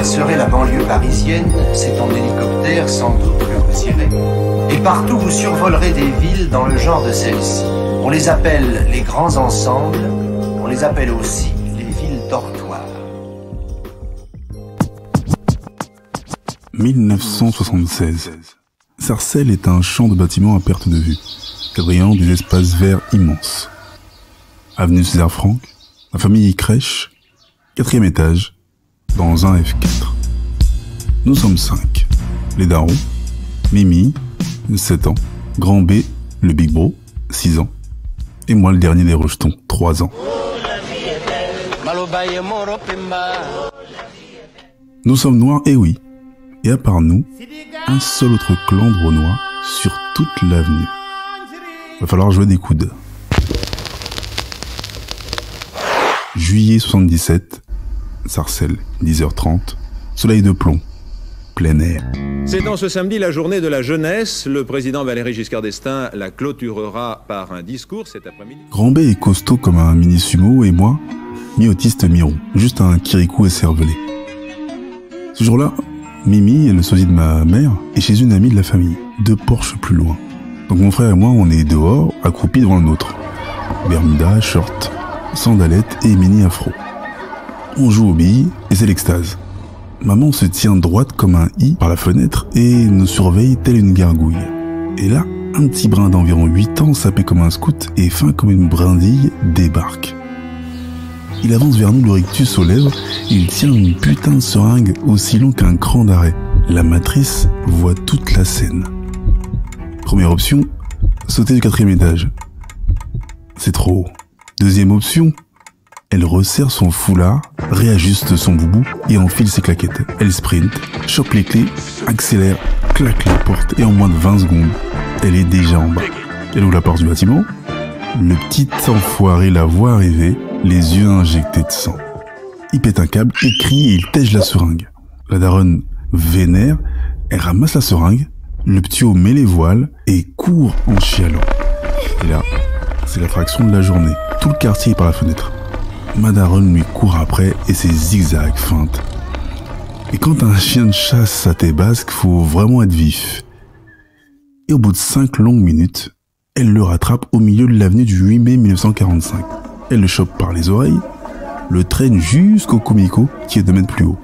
traverserez la banlieue parisienne, c'est en hélicoptère sans doute que vous irez. Et partout vous survolerez des villes dans le genre de celle-ci. On les appelle les grands ensembles, on les appelle aussi les villes dortoirs. 1976. Sarcelles est un champ de bâtiments à perte de vue, quadrillant des espaces verts immenses. Avenue César Franck, la famille y crèche, 4e étage, dans un F4. Nous sommes 5. Les darons, Mimi, 7 ans, Grand B, le Big Bro, 6 ans, et moi le dernier des rejetons, 3 ans. Nous sommes noirs, et oui, et à part nous, un seul autre clan de Renois sur toute l'avenue. Va falloir jouer des coudes. Juillet 77, Sarcelles, 10h30, soleil de plomb, plein air. C'est dans ce samedi la journée de la jeunesse. Le président Valéry Giscard d'Estaing la clôturera par un discours cet après-midi. Grand B est costaud comme un mini sumo et moi, mi-autiste mi-rond, juste un kirikou écervelé. Ce jour-là, Mimi, le sosie de ma mère, est chez une amie de la famille, 2 porches plus loin. Donc mon frère et moi, on est dehors, accroupis devant le nôtre. Bermuda, short, sandalettes et mini afro. On joue aux billes et c'est l'extase. Maman se tient droite comme un i par la fenêtre et nous surveille telle une gargouille. Et là, un petit brin d'environ 8 ans, sapé comme un scout et fin comme une brindille, débarque. Il avance vers nous, le rictus aux lèvres, et il tient une putain de seringue aussi long qu'un cran d'arrêt. La matrice voit toute la scène. Première option, sauter du 4e étage. C'est trop haut. Deuxième option, elle resserre son foulard, réajuste son boubou et enfile ses claquettes. Elle sprint, chope les clés, accélère, claque la porte et en moins de 20 secondes, elle est déjà en bas. Elle ouvre la porte du bâtiment. Le petit enfoiré la voit arriver, les yeux injectés de sang. Il pète un câble, il crie et il tège la seringue. La daronne vénère, elle ramasse la seringue, le ptio met les voiles et court en chialant. Et là, c'est l'attraction de la journée. Tout le quartier est par la fenêtre. Ma daronne lui court après et ses zigzags feintes. Et quand un chien de chasse à tes basques, faut vraiment être vif. Et au bout de 5 longues minutes, elle le rattrape au milieu de l'avenue du 8 mai 1945. Elle le chope par les oreilles, le traîne jusqu'au comico qui est 2 mètres plus haut.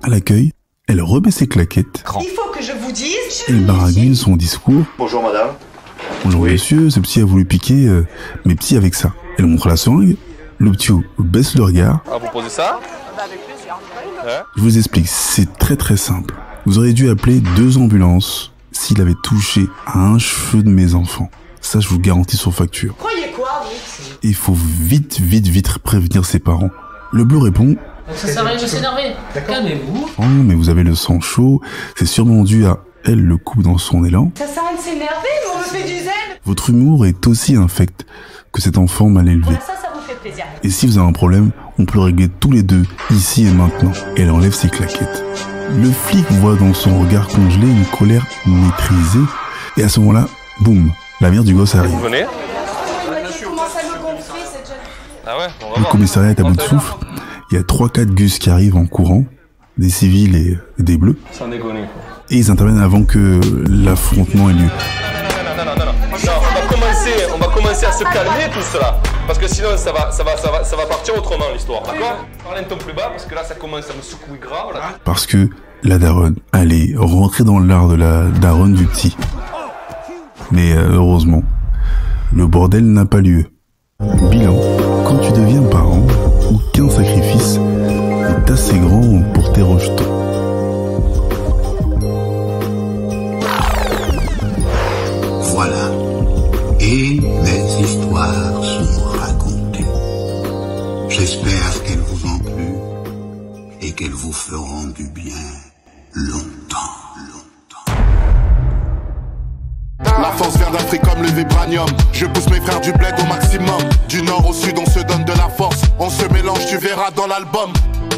À l'accueil, elle remet ses claquettes. Il faut que je vous dise... Elle baragouine son discours. Bonjour madame. Bonjour monsieur, ce petit a voulu piquer mes petits avec ça. Elle montre la seringue, le ptio baisse le regard. Ah, vous posez ça? Je vous explique, c'est très très simple. Vous auriez dû appeler 2 ambulances s'il avait touché à un cheveu de mes enfants. Ça, je vous garantis sur facture. Croyez quoi, oui? Il faut vite prévenir ses parents. Le bleu répond... Ça sert à rien de s'énerver. Calmez-vous. Oh, mais vous avez le sang chaud. C'est sûrement dû à elle le coup dans son élan. Ça sert à rien de s'énerver, mais on me fait du zen. Votre humour est aussi infect que cet enfant mal élevé. Voilà, ça vous fait plaisir. Et si vous avez un problème, on peut le régler tous les deux, ici et maintenant. Elle enlève ses claquettes. Le flic voit dans son regard congelé une colère maîtrisée. Et à ce moment-là, boum, la mère du gosse arrive. Vous venez? Ah ouais, bon, Le commissariat est à bout de souffle. Il y a 3-4 gus qui arrivent en courant, des civils et des bleus. Sans déconner. Et ils interviennent avant que l'affrontement ait lieu. Non, on va commencer à se calmer tout cela. Parce que sinon ça va partir autrement l'histoire, d'accord? Parlez un peu plus bas parce que là ça commence à me secouer grave là. Parce que la daronne allait rentrer dans l'art de la daronne du petit. Mais heureusement, le bordel n'a pas lieu. Bilan, quand tu deviens parent, aucun sacrifice n'est assez grand pour tes rejetons. Voilà. Et mes histoires sont racontées. J'espère qu'elles vous ont plu et qu'elles vous feront du bien longtemps. La force vient d'Afrique comme le vibranium. Je pousse mes frères du bled au maximum. Du nord au sud on se donne de la force. On se mélange, tu verras dans l'album.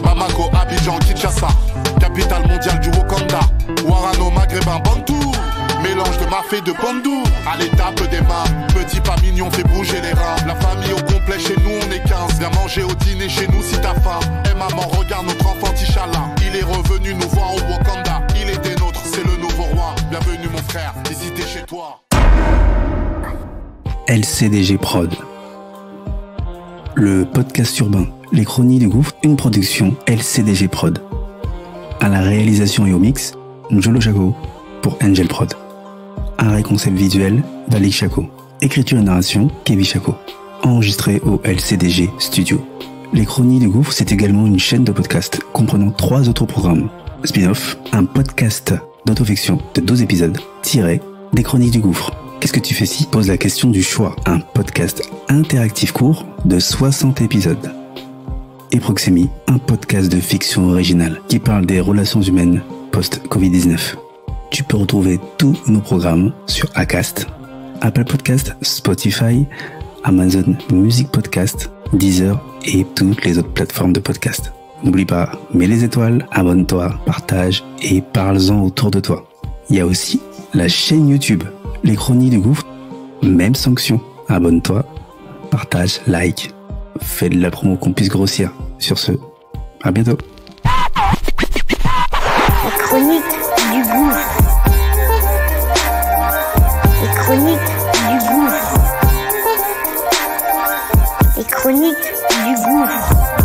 Bamako, Abidjan, Kinshasa, capitale mondiale du Wakanda. Warano, Maghrébin, Bantou. Mélange de mafé de Bandou. À l'étape des mains, petit pas mignon fait bouger les reins. La famille au complet, chez nous on est 15. Viens manger au dîner chez nous si t'as faim. Et maman regarde notre enfant Tichala. Il est revenu nous voir au Wakanda. Il est des nôtres, c'est le nouveau roi. Bienvenue mon frère, visitez chez toi. LCDG Prod. Le podcast urbain, les chroniques du gouffre, une production LCDG Prod. À la réalisation et au mix, Njolo Chaco pour Angel Prod. Un concept visuel, Valik Chaco. Écriture et narration, Kevin Chaco. Enregistré au LCDG Studio. Les Chroniques du Gouffre, c'est également une chaîne de podcast comprenant 3 autres programmes. Spin-off, un podcast d'autofiction de 12 épisodes, tiré des Chroniques du Gouffre. Qu'est-ce que tu fais si pose la question du choix? Un podcast interactif court de 60 épisodes. Et Proxémie, un podcast de fiction originale qui parle des relations humaines post-Covid-19. Tu peux retrouver tous nos programmes sur Acast, Apple Podcast, Spotify, Amazon Music Podcast, Deezer et toutes les autres plateformes de podcast. N'oublie pas, mets les étoiles, abonne-toi, partage et parle-en autour de toi. Il y a aussi la chaîne YouTube, les Chroniques du Gouffre, même sanction. Abonne-toi, partage, like, fais de la promo qu'on puisse grossir. Sur ce, à bientôt. Les Chroniques du Gouffre. Les Chroniques du Gouffre. Les Chroniques du Gouffre.